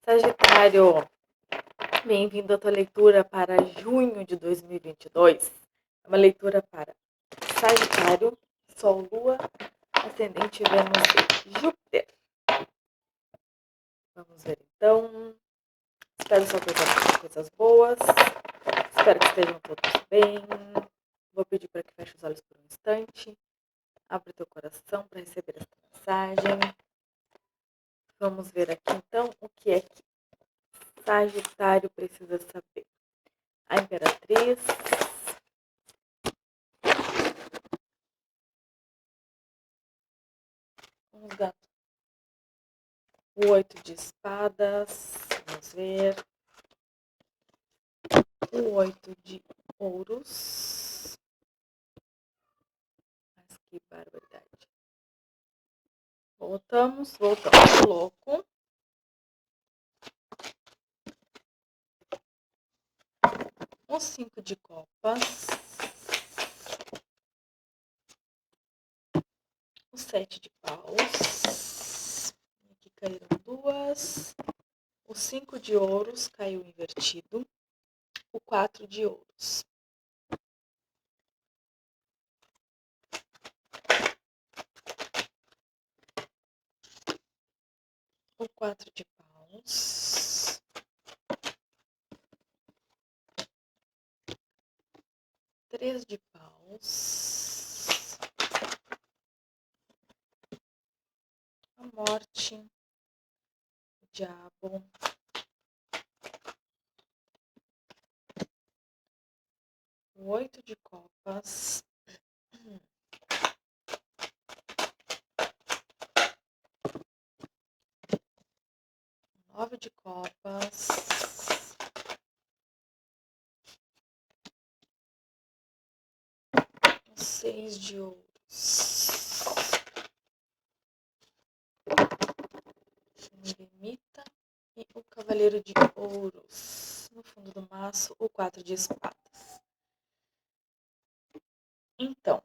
Sagitário, bem-vindo à tua leitura para junho de 2022. É uma leitura para Sagitário, Sol, Lua, Ascendente, Vênus e Júpiter. Vamos ver então. Espero só coisas boas. Espero que estejam todos bem. Vou pedir para que feche os olhos por um instante. Abre teu coração para receber esta mensagem. Vamos ver aqui então o que é que Sagitário precisa saber. A Imperatriz, vamos dar o 8 de espadas, vamos ver, o 8 de ouros, mas que barbaridade. Voltamos, louco. O 5 de copas, o 7 de paus, aqui caíram duas, o 5 de ouros caiu invertido, o 4 de ouros. O 4 de paus, três de paus, a morte, o diabo, o 8 de copas, 9 de copas, o 6 de ouros, o eremita e o cavaleiro de ouros. No fundo do maço, o 4 de espadas. Então,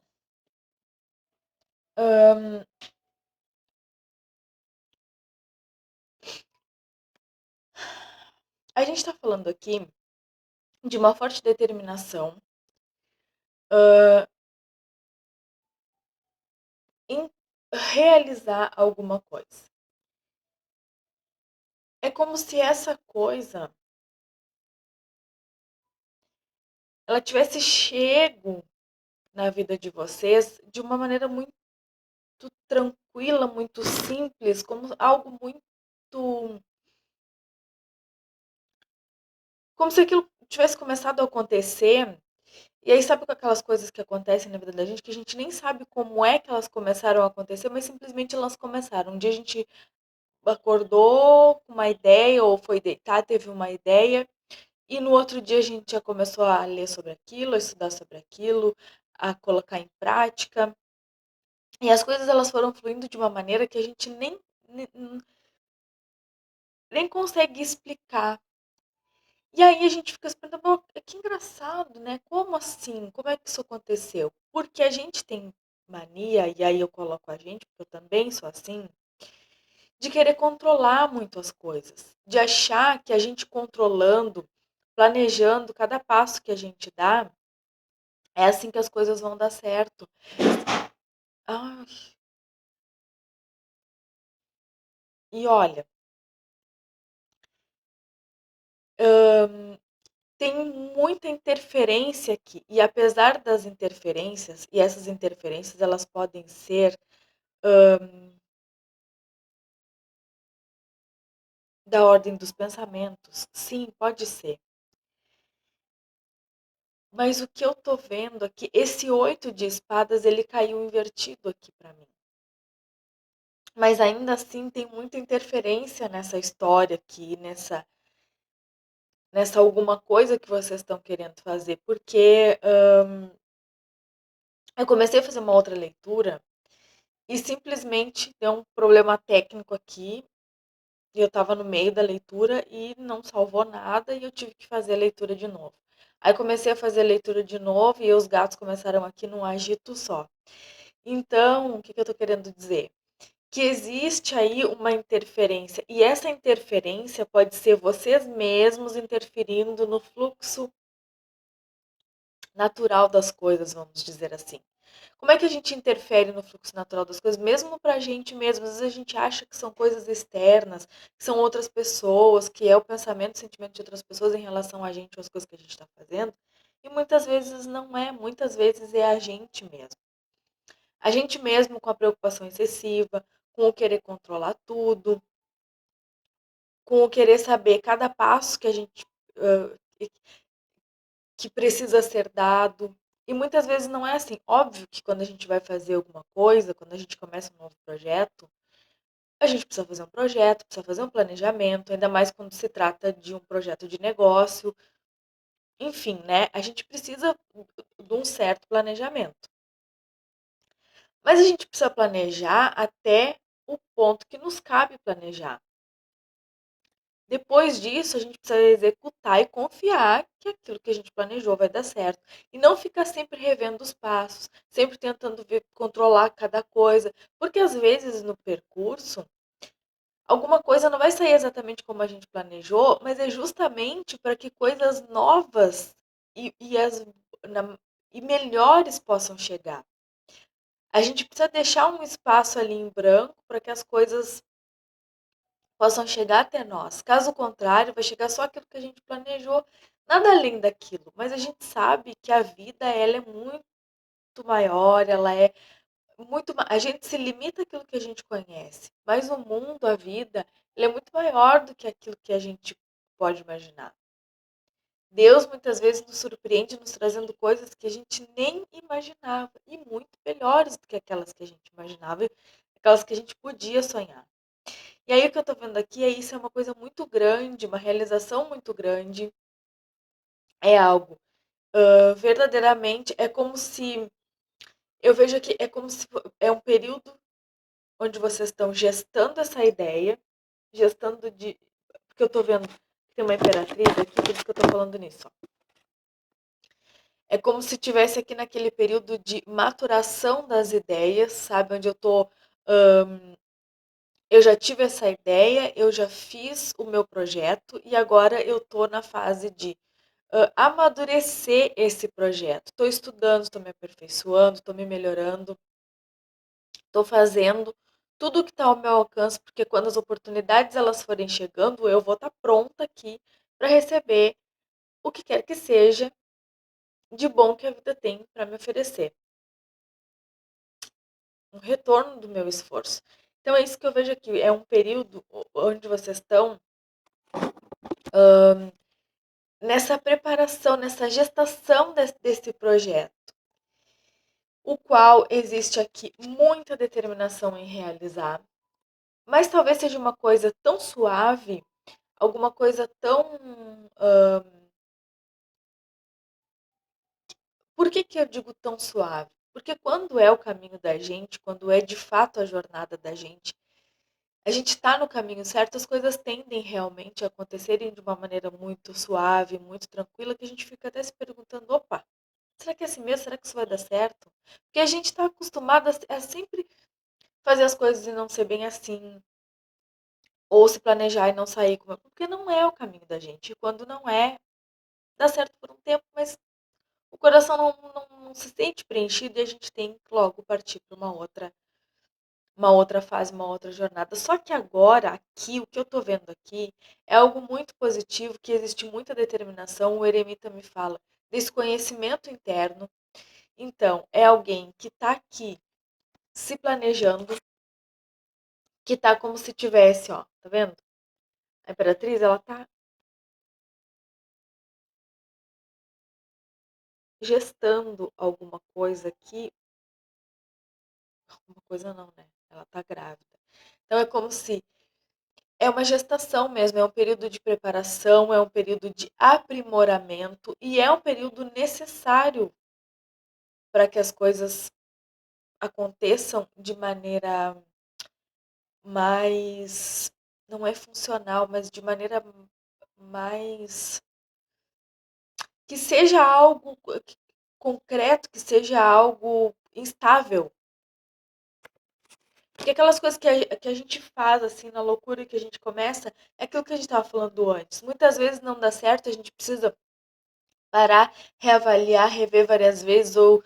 a gente está falando aqui de uma forte determinação em realizar alguma coisa. É como se essa coisa ela tivesse chego na vida de vocês de uma maneira muito tranquila, muito simples, como algo muito. Como se aquilo tivesse começado a acontecer. E aí, sabe com aquelas coisas que acontecem na vida da gente, que a gente nem sabe como é que elas começaram a acontecer, mas simplesmente elas começaram. Um dia a gente acordou com uma ideia, ou foi deitar, teve uma ideia, e no outro dia a gente já começou a ler sobre aquilo, a estudar sobre aquilo, a colocar em prática. E as coisas elas foram fluindo de uma maneira que a gente nem consegue explicar. E aí a gente fica se perguntando, que engraçado, né? Como assim? Como é que isso aconteceu? Porque a gente tem mania, e aí eu coloco a gente, porque eu também sou assim, de querer controlar muito as coisas. De achar que a gente controlando, planejando cada passo que a gente dá, é assim que as coisas vão dar certo. Ai, e olha, tem muita interferência aqui. E apesar das interferências, e essas interferências elas podem ser da ordem dos pensamentos. Sim, pode ser. Mas o que eu tô vendo aqui, esse 8 de espadas, ele caiu invertido aqui para mim. Mas ainda assim tem muita interferência nessa história aqui, nessa alguma coisa que vocês estão querendo fazer. Porque eu comecei a fazer uma outra leitura e simplesmente deu um problema técnico aqui. Eu estava no meio da leitura e não salvou nada e eu tive que fazer a leitura de novo. Aí comecei a fazer a leitura de novo e os gatos começaram aqui num agito só. Então, o que eu estou querendo dizer? que existe aí uma interferência, e essa interferência pode ser vocês mesmos interferindo no fluxo natural das coisas, vamos dizer assim. Como é que a gente interfere no fluxo natural das coisas, mesmo para a gente mesmo? Às vezes a gente acha que são coisas externas, que são outras pessoas, que é o pensamento, o sentimento de outras pessoas em relação a gente ou as coisas que a gente está fazendo. E muitas vezes não é, muitas vezes é a gente mesmo. A gente mesmo com a preocupação excessiva, com o querer controlar tudo, com o querer saber cada passo que a gente que precisa ser dado. E muitas vezes não é assim. Óbvio que quando a gente vai fazer alguma coisa, quando a gente começa um novo projeto, a gente precisa fazer um projeto, precisa fazer um planejamento, ainda mais quando se trata de um projeto de negócio. Enfim, né? A gente precisa de um certo planejamento. Mas a gente precisa planejar até o ponto que nos cabe planejar. Depois disso, a gente precisa executar e confiar que aquilo que a gente planejou vai dar certo. E não ficar sempre revendo os passos, sempre tentando controlar cada coisa. Porque às vezes no percurso, alguma coisa não vai sair exatamente como a gente planejou, mas é justamente para que coisas novas e, as, na, e melhores possam chegar. A gente precisa deixar um espaço ali em branco para que as coisas possam chegar até nós. Caso contrário, vai chegar só aquilo que a gente planejou, nada além daquilo. Mas a gente sabe que a vida ela é muito maior, ela é muito, a gente se limita àquilo que a gente conhece, mas o mundo, a vida, ele é muito maior do que aquilo que a gente pode imaginar. Deus muitas vezes nos surpreende nos trazendo coisas que a gente nem imaginava e muito melhores do que aquelas que a gente imaginava, aquelas que a gente podia sonhar. E aí o que eu tô vendo aqui é isso, é uma coisa muito grande, uma realização muito grande. É algo verdadeiramente, é como se, eu vejo aqui, é como se é um período onde vocês estão gestando essa ideia, gestando de, porque eu tô vendo que tem uma imperatriz aqui, por isso que eu tô falando nisso. Ó. É como se tivesse aqui naquele período de maturação das ideias, sabe? Onde eu tô eu já tive essa ideia, eu já fiz o meu projeto e agora eu estou na fase de amadurecer esse projeto. Estou estudando, estou me aperfeiçoando, estou me melhorando, estou fazendo tudo o que está ao meu alcance, porque quando as oportunidades elas forem chegando, eu vou estar pronta aqui para receber o que quer que seja de bom que a vida tem para me oferecer. Um retorno do meu esforço. Então é isso que eu vejo aqui. É um período onde vocês estão nessa preparação, nessa gestação desse projeto, o qual existe aqui muita determinação em realizar, mas talvez seja uma coisa tão suave, alguma coisa tão. Por que, que eu digo tão suave? Porque quando é o caminho da gente, quando é de fato a jornada da gente, a gente está no caminho certo, as coisas tendem realmente a acontecerem de uma maneira muito suave, muito tranquila, que a gente fica até se perguntando: opa, será que é assim mesmo? Será que isso vai dar certo? Porque a gente está acostumado a sempre fazer as coisas e não ser bem assim, ou se planejar e não sair como. Porque não é o caminho da gente. E quando não é, dá certo por um tempo, mas o coração não se sente preenchido e a gente tem que logo partir para uma outra fase, uma outra jornada. Só que agora, aqui, o que eu estou vendo aqui é algo muito positivo, que existe muita determinação. O eremita me fala desse conhecimento interno. Então, é alguém que está aqui se planejando, que tá como se tivesse, ó, tá vendo? A imperatriz, ela tá gestando alguma coisa aqui, alguma coisa não, né? Ela tá grávida. Então é como se é uma gestação mesmo, é um período de preparação, é um período de aprimoramento e é um período necessário para que as coisas aconteçam de maneira mais, não é funcional, mas de maneira mais que seja algo concreto, que seja algo instável. Porque aquelas coisas que a gente faz, assim, na loucura que a gente começa, é aquilo que a gente estava falando antes. Muitas vezes não dá certo, a gente precisa parar, reavaliar, rever várias vezes ou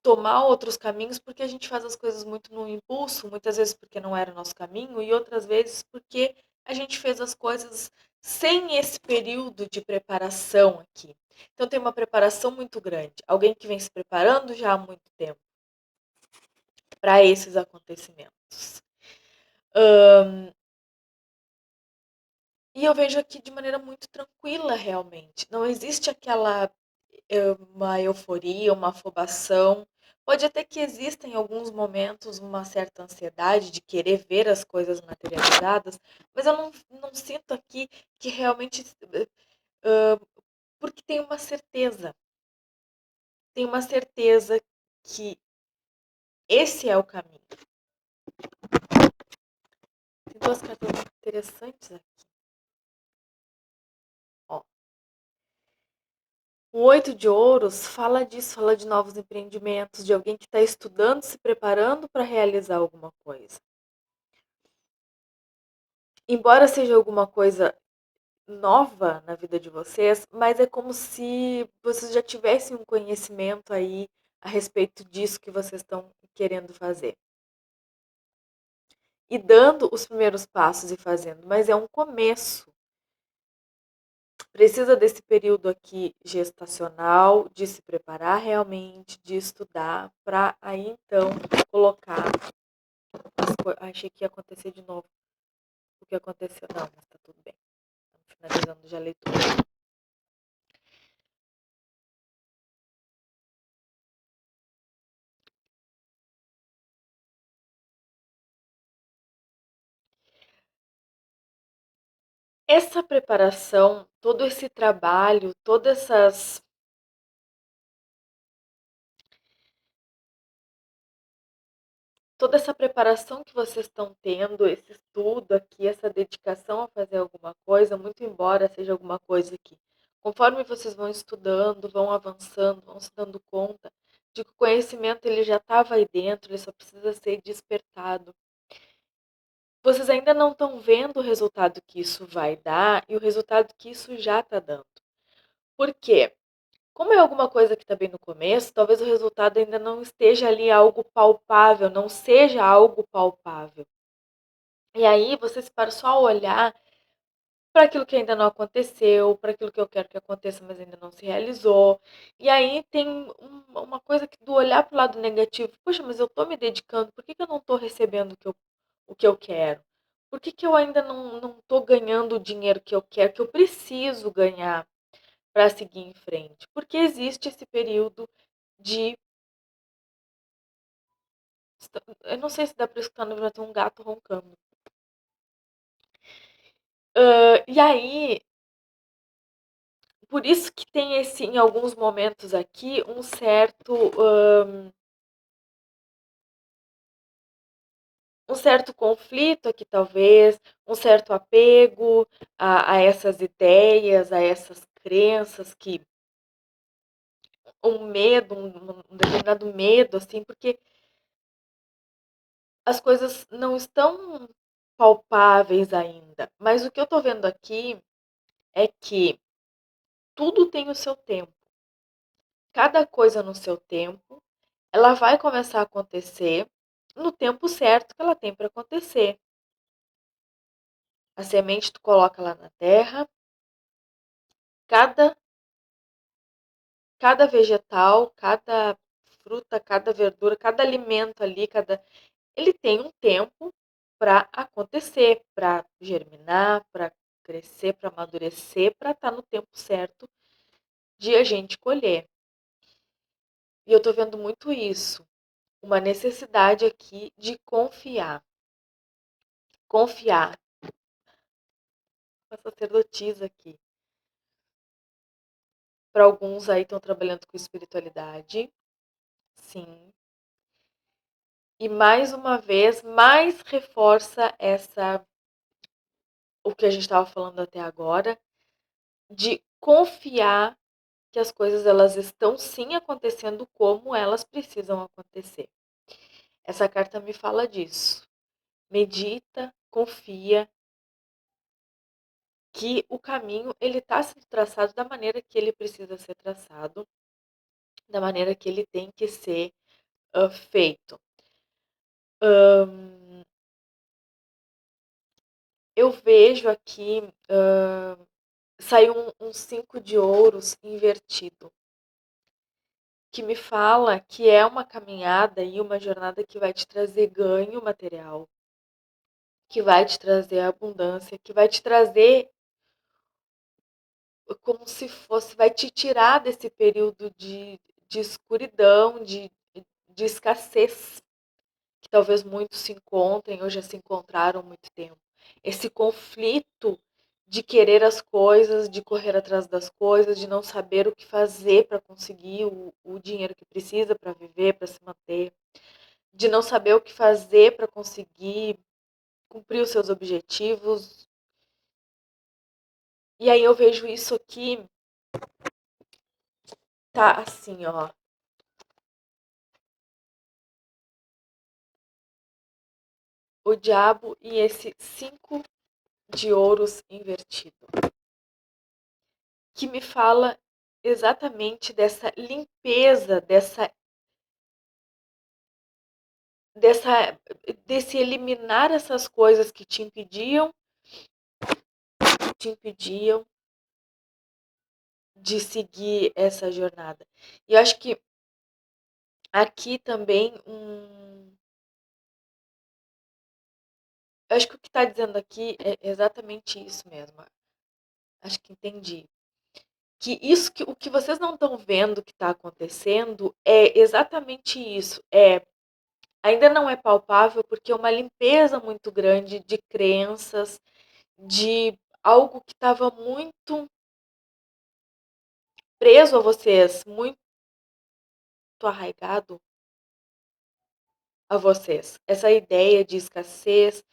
tomar outros caminhos, porque a gente faz as coisas muito no impulso, muitas vezes porque não era o nosso caminho e outras vezes porque a gente fez as coisas sem esse período de preparação aqui. Então tem uma preparação muito grande. Alguém que vem se preparando já há muito tempo para esses acontecimentos. E eu vejo aqui de maneira muito tranquila, realmente. Não existe aquela uma euforia, uma afobação. Pode até que exista em alguns momentos uma certa ansiedade de querer ver as coisas materializadas, mas eu não sinto aqui que realmente. Porque tem uma certeza que esse é o caminho. Tem duas cartas muito interessantes aqui. Ó, o 8 de ouros fala disso, fala de novos empreendimentos, de alguém que está estudando, se preparando para realizar alguma coisa. Embora seja alguma coisa nova na vida de vocês, mas é como se vocês já tivessem um conhecimento aí a respeito disso que vocês estão querendo fazer. E dando os primeiros passos e fazendo, mas é um começo. Precisa desse período aqui gestacional, de se preparar realmente, de estudar, para aí então colocar as coisas. Achei que ia acontecer de novo o que aconteceu. Não, mas tá tudo bem. Estamos finalizando já a leitura. Essa preparação, todo esse trabalho, toda essa preparação que vocês estão tendo, esse estudo aqui, essa dedicação a fazer alguma coisa, muito embora seja alguma coisa que, conforme vocês vão estudando, vão avançando, vão se dando conta de que o conhecimento ele já estava aí dentro, ele só precisa ser despertado. Vocês ainda não estão vendo o resultado que isso vai dar e o resultado que isso já está dando. Por quê? Como é alguma coisa que está bem no começo, talvez o resultado ainda não esteja ali algo palpável, não seja algo palpável. E aí vocês param só a olhar para aquilo que ainda não aconteceu, para aquilo que eu quero que aconteça, mas ainda não se realizou. E aí tem uma coisa que do olhar para o lado negativo, poxa, mas eu estou me dedicando, por que, que eu não estou recebendo o que eu quero? Por que, que eu ainda não estou ganhando o dinheiro que eu quero, que eu preciso ganhar para seguir em frente? Porque existe esse período de. Eu não sei se dá para escutar, no tem um gato roncando. E aí, por isso que tem esse, em alguns momentos aqui, um certo conflito aqui, talvez, um certo apego a essas ideias, a essas crenças, que um medo, um determinado medo, assim, porque as coisas não estão palpáveis ainda. Mas o que eu tô vendo aqui é que tudo tem o seu tempo. Cada coisa no seu tempo, ela vai começar a acontecer no tempo certo que ela tem para acontecer. A semente tu coloca lá na terra, cada cada vegetal, cada fruta, cada verdura, cada alimento ali, ele tem um tempo para acontecer, para germinar, para crescer, para amadurecer, para estar no tempo certo de a gente colher. E eu tô vendo muito isso, uma necessidade aqui de confiar. Confiar. A sacerdotisa aqui. Para alguns aí estão trabalhando com espiritualidade. Sim. E mais uma vez, mais reforça o que a gente estava falando até agora, de confiar que as coisas elas estão sim acontecendo como elas precisam acontecer. Essa carta me fala disso. medita, confia que o caminho ele está sendo traçado da maneira que ele precisa ser traçado, da maneira que ele tem que ser feito. Eu vejo aqui, saiu um 5 de ouros invertido, que me fala que é uma caminhada e uma jornada que vai te trazer ganho material, que vai te trazer abundância, que vai te trazer como se fosse, vai te tirar desse período de escuridão, de escassez, que talvez muitos se encontrem ou já se encontraram há muito tempo. Esse conflito de querer as coisas, de correr atrás das coisas, de não saber o que fazer para conseguir o dinheiro que precisa para viver, para se manter, de não saber o que fazer para conseguir cumprir os seus objetivos. E aí eu vejo isso aqui, tá assim, ó. O diabo e esse 5 de ouros invertido, que me fala exatamente dessa limpeza, dessa desse eliminar essas coisas que te impediam de seguir essa jornada. E eu acho que aqui também eu acho que o que está dizendo aqui é exatamente isso mesmo. Acho que entendi. Que isso que o que vocês não estão vendo que está acontecendo é exatamente isso. Ainda não é palpável porque é uma limpeza muito grande de crenças, de algo que estava muito preso a vocês, muito arraigado a vocês. Essa ideia de escassez,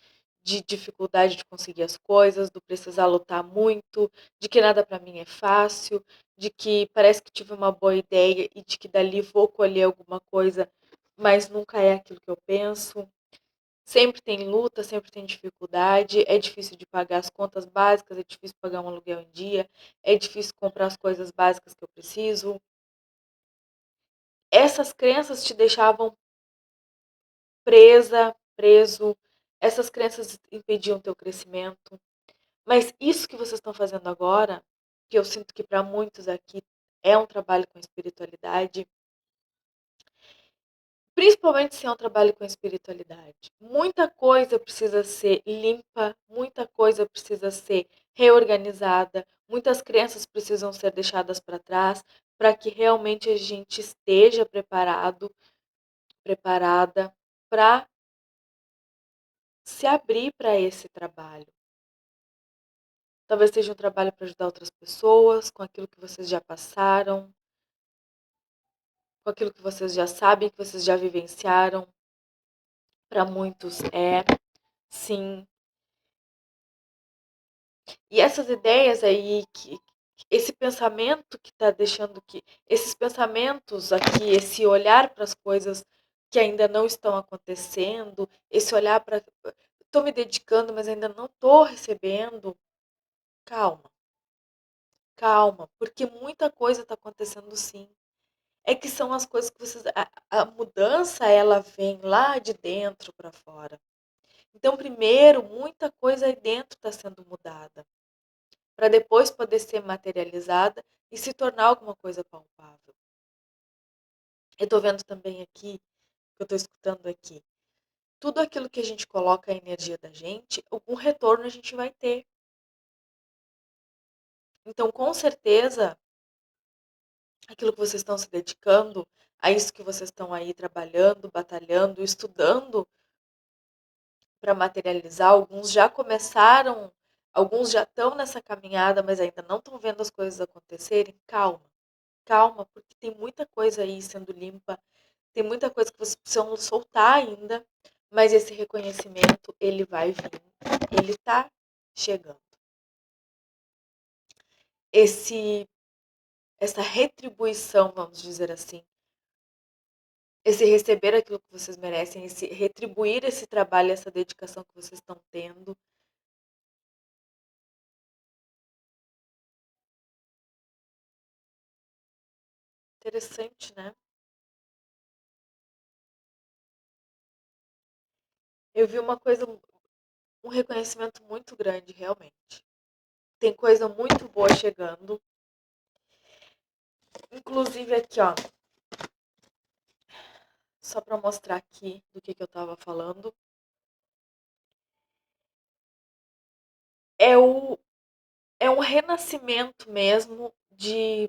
de dificuldade de conseguir as coisas, do precisar lutar muito, de que nada para mim é fácil, de que parece que tive uma boa ideia e de que dali vou colher alguma coisa, mas nunca é aquilo que eu penso. Sempre tem luta, sempre tem dificuldade, é difícil de pagar as contas básicas, é difícil pagar um aluguel em dia, é difícil comprar as coisas básicas que eu preciso. Essas crenças te deixavam preso, essas crenças impediam teu crescimento. Mas isso que vocês estão fazendo agora, que eu sinto que para muitos aqui é um trabalho com espiritualidade, principalmente se é um trabalho com espiritualidade. Muita coisa precisa ser limpa, muita coisa precisa ser reorganizada, muitas crenças precisam ser deixadas para trás, para que realmente a gente esteja preparada para se abrir para esse trabalho. Talvez seja um trabalho para ajudar outras pessoas, com aquilo que vocês já passaram, com aquilo que vocês já sabem, que vocês já vivenciaram. Para muitos sim. E essas ideias aí, esse pensamento que está deixando que. Esses pensamentos aqui, esse olhar para as coisas que ainda não estão acontecendo, esse olhar para. Estou me dedicando, mas ainda não estou recebendo. Calma, calma, porque muita coisa está acontecendo sim. É que são as coisas que vocês. A mudança, ela vem lá de dentro para fora. Então, primeiro, muita coisa aí dentro está sendo mudada, para depois poder ser materializada e se tornar alguma coisa palpável. Eu estou vendo também aqui, que eu estou escutando aqui, tudo aquilo que a gente coloca a energia da gente, algum retorno a gente vai ter. Então, com certeza, aquilo que vocês estão se dedicando, a isso que vocês estão aí trabalhando, batalhando, estudando para materializar, alguns já começaram, alguns já estão nessa caminhada, mas ainda não estão vendo as coisas acontecerem. Calma, calma, porque tem muita coisa aí sendo limpa, tem muita coisa que vocês precisam soltar ainda, mas esse reconhecimento, ele vai vir, ele está chegando. Essa retribuição, vamos dizer assim, esse receber aquilo que vocês merecem, esse retribuir esse trabalho, essa dedicação que vocês estão tendo. Interessante, né? Eu vi uma coisa, um reconhecimento muito grande, realmente. Tem coisa muito boa chegando. Inclusive aqui, ó, só para mostrar aqui do que eu tava falando. É o é um renascimento mesmo de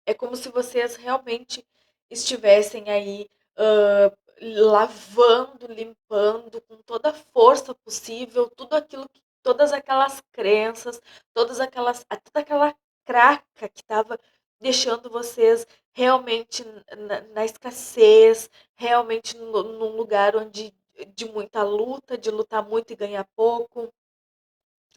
é como se vocês realmente estivessem aí lavando, limpando com toda a força possível tudo aquilo, todas aquelas crenças, toda aquela craca que estava deixando vocês realmente na escassez, realmente num lugar onde de muita luta, de lutar muito e ganhar pouco,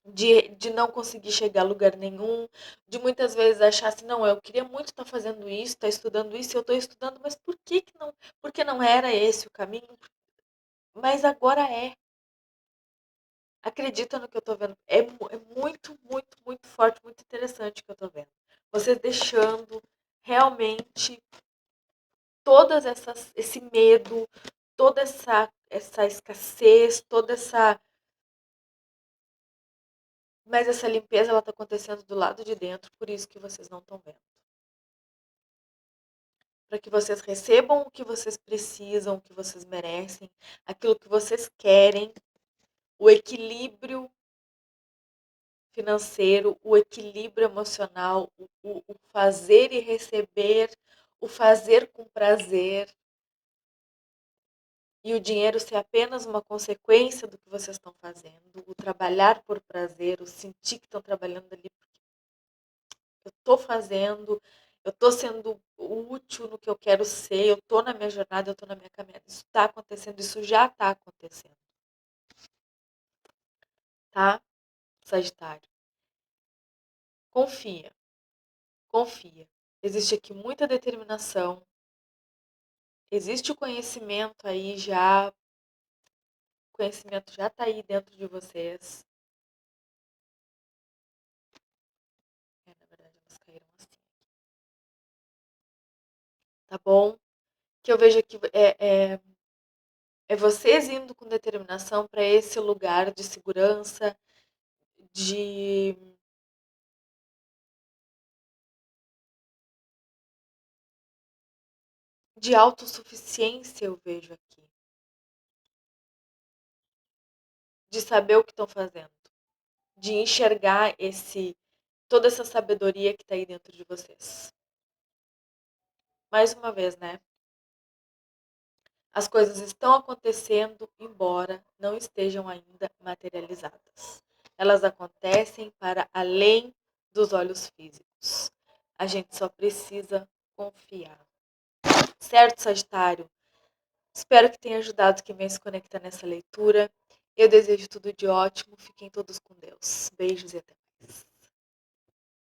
de não conseguir chegar a lugar nenhum, de muitas vezes achar assim, não, eu queria muito estar fazendo isso, estar estudando isso, eu estou estudando, mas por que que não, porque não era esse o caminho? Mas agora é. Acredita no que eu estou vendo. É muito, muito, muito forte, muito interessante o que eu estou vendo. Você deixando realmente todas essas, esse medo, toda essa escassez, toda essa. Mas essa limpeza ela está acontecendo do lado de dentro, por isso que vocês não estão vendo. Para que vocês recebam o que vocês precisam, o que vocês merecem, aquilo que vocês querem, o equilíbrio financeiro, o equilíbrio emocional, o fazer e receber, o fazer com prazer e o dinheiro ser apenas uma consequência do que vocês estão fazendo, o trabalhar por prazer, o sentir que estão trabalhando ali porque eu estou fazendo, eu estou sendo útil no que eu quero ser, eu estou na minha jornada, eu estou na minha caminhada. Isso está acontecendo, isso já está acontecendo, tá? Sagitário. Confia, confia. Existe aqui muita determinação, existe o conhecimento aí já, o conhecimento já está aí dentro de vocês. Na verdade, elas caíram assim, tá bom? Que eu vejo que é vocês indo com determinação para esse lugar de segurança, de autossuficiência, eu vejo aqui. De saber o que estão fazendo. De enxergar toda essa sabedoria que está aí dentro de vocês. Mais uma vez, né? As coisas estão acontecendo, embora não estejam ainda materializadas. Elas acontecem para além dos olhos físicos. A gente só precisa confiar. Certo, Sagitário? Espero que tenha ajudado quem vem se conectar nessa leitura. Eu desejo tudo de ótimo. Fiquem todos com Deus. Beijos e até mais.